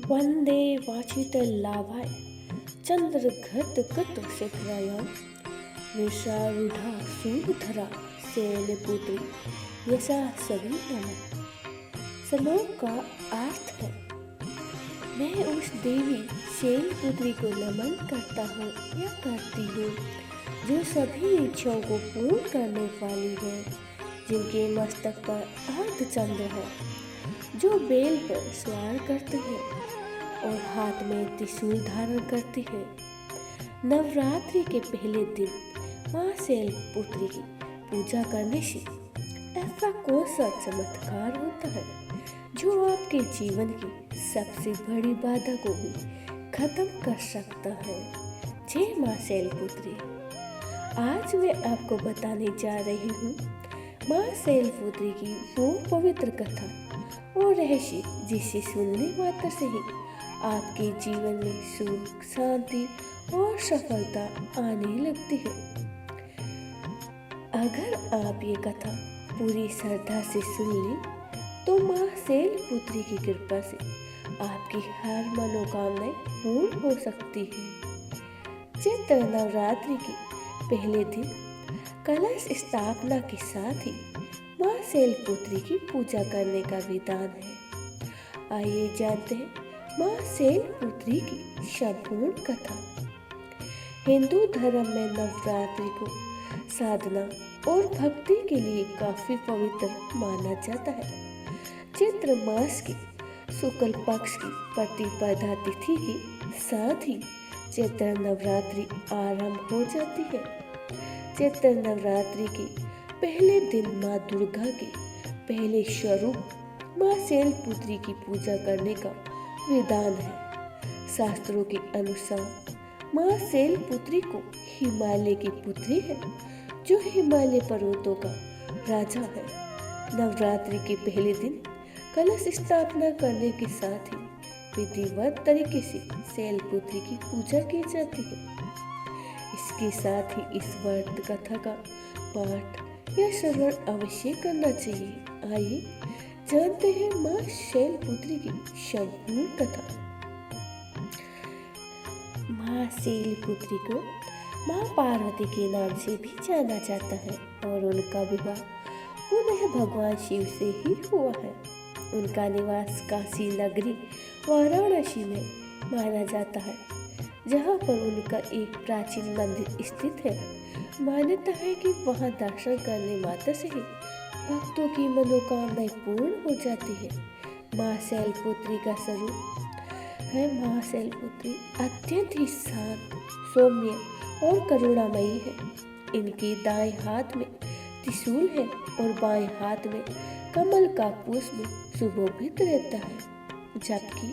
वन्दे वाचितलाभाय चन्द्रघटकटशेखराय वृषारूढा शूलधरा शैलपुत्री यशा सभी नमः। श्लोक का अर्थ है, मैं उस देवी शैलपुत्री को नमन करता हूँ या करती हूँ जो सभी इच्छाओं को पूर्ण करने वाली है, जिनके मस्तक पर अर्धचंद्र है, जो बेल पर सवार करते हैं और हाथ में त्रिशूल धारण करती है। नवरात्रि के पहले दिन माँ शैलपुत्री की पूजा करने से ऐसा कौन सा चमत्कार होता है जो आपके जीवन की सबसे बड़ी बाधा को भी खत्म कर सकता है। जय माँ शैलपुत्री। आज मैं आपको बताने जा रही हूँ माँ शैलपुत्री की वो पवित्र कथा और रहस्य जिसे सुनने मात्र से ही आपके जीवन में सुख, शांति और सफलता आने लगती है। अगर आप ये कथा पूरी श्रद्धा से सुन ली तो माँ शैलपुत्री की कृपा से आपकी हर मनोकामनाएं पूर्ण हो सकती है। चैत्र नवरात्रि के पहले दिन कलश स्थापना के साथ ही माँ शैलपुत्री की पूजा करने का विधान है। आइए जानते हैं माँ शैलपुत्री की संपूर्ण कथा। हिंदू धर्म में नवरात्रि को साधना और भक्ति के लिए काफी पवित्र माना जाता है। चैत्र मास की शुक्ल पक्ष की प्रतिपदा तिथि के साथ ही चैत्र नवरात्रि आरंभ हो जाती है। चैत्र नवरात्रि के पहले दिन माँ दुर्गा के पहले स्वरूप माँ शैलपुत्री की पूजा करने का विधान है। शास्त्रों के अनुसार माँ शैलपुत्री को हिमालय की पुत्री है, जो हिमालय पर्वतों का राजा है। नवरात्रि के पहले दिन कलश स्थापना करने के साथ ही विधिवत तरीके से शैलपुत्री की पूजा की जाती है। इसके साथ ही इस व्रत कथा का पाठ या श्रवण अवश्य करना चाहिए। आइए जानते हैं माँ शैलपुत्री की संपूर्ण कथा। माँ शैलपुत्री को माँ पार्वती के नाम से भी जाना जाता है और उनका विवाह पुनः भगवान शिव से ही हुआ है। उनका निवास काशी नगरी वाराणसी में माना जाता है, जहाँ पर उनका एक प्राचीन मंदिर स्थित है। मान्यता है कि वहाँ दर्शन करने मात्र से ही भक्तों की मनोकामनाएं पूर्ण हो जाती है। माँ शैलपुत्री का स्वरूप है। माँ शैलपुत्री अत्यंत ही शांत, सौम्य और करुणामयी है। इनके दाएं हाथ में त्रिशूल है और बाएं हाथ में कमल का पुष्प सुशोभित रहता है, जबकि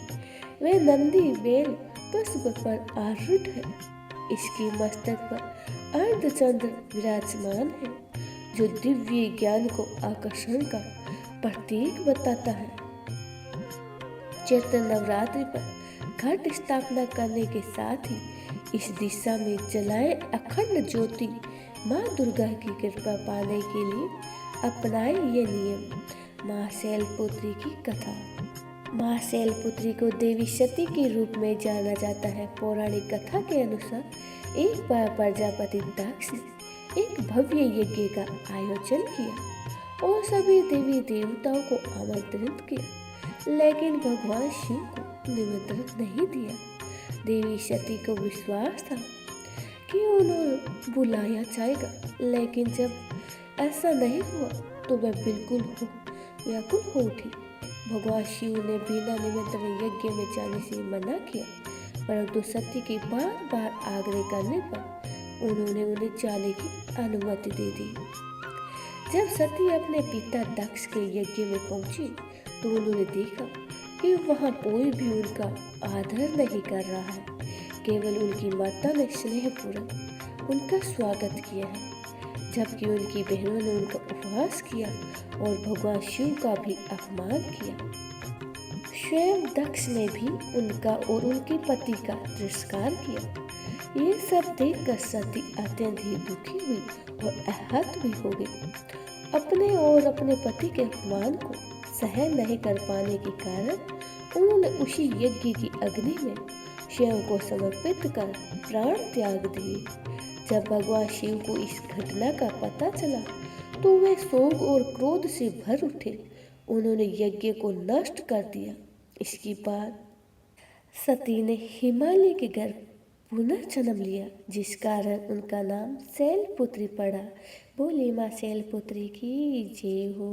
वे नंदी बेल पुष्प पर आरूढ़ है। इसके मस्तक पर अर्धचंद्र विराजमान है, जो दिव्य ज्ञान को आकर्षण का प्रतीक बताता है। चैत्र नवरात्रि पर घट स्थापना करने के साथ ही इस दिशा में जलाए अखंड ज्योति माँ दुर्गा की कृपा पाने के लिए अपनाए ये नियम। माँ शैलपुत्री की कथा। माँ शैलपुत्री को देवी सती के रूप में जाना जाता है। पौराणिक कथा के अनुसार एक बार प्रजापति दक्ष ने एक भव्य यज्ञ का आयोजन किया और सभी देवी देवताओं को आमंत्रित किया, लेकिन भगवान शिव को निमंत्रण नहीं दिया। देवी सती को विश्वास था कि उन्हें बुलाया जाएगा, लेकिन जब ऐसा नहीं हुआ तो वह बिल्कुल व्याकुल हो उठी। भगवान शिव ने बिना निमंत्रण यज्ञ में जाने से मना किया, परंतु सती के बार बार आग्रह करने पर उन्होंने उन्हें जाने की अनुमति दे दी। जब सती अपने पिता दक्ष के यज्ञ में पहुंची तो उन्होंने देखा कि वहां कोई भी उनका आदर नहीं कर रहा है, केवल उनकी माता ने स्नेहपूर्वक उनका स्वागत किया है, जबकि उनकी बहनों ने उनका उपहास किया और भगवान शिव का भी अपमान किया। स्वयं दक्ष ने भी उनका और उनके पति का तिरस्कार किया। ये सब देखकर सती अत्यंत ही दुखी हुई और आहत भी हो गई। अपने और अपने पति के अपमान को सहन नहीं कर पाने के कारण उन्होंने उसी यज्ञ की अग्नि में स्वयं को समर्पित कर प्राण त्याग दिए। जब भगवान शिव को इस घटना का पता चला तो वे शोक और क्रोध से भर उठे। उन्होंने यज्ञ को नष्ट कर दिया। इसके बाद सती ने हिमालय के गर्भ पुनर्जन्म लिया, जिस कारण उनका नाम शैलपुत्री पड़ा। बोले माँ शैलपुत्री की जय हो।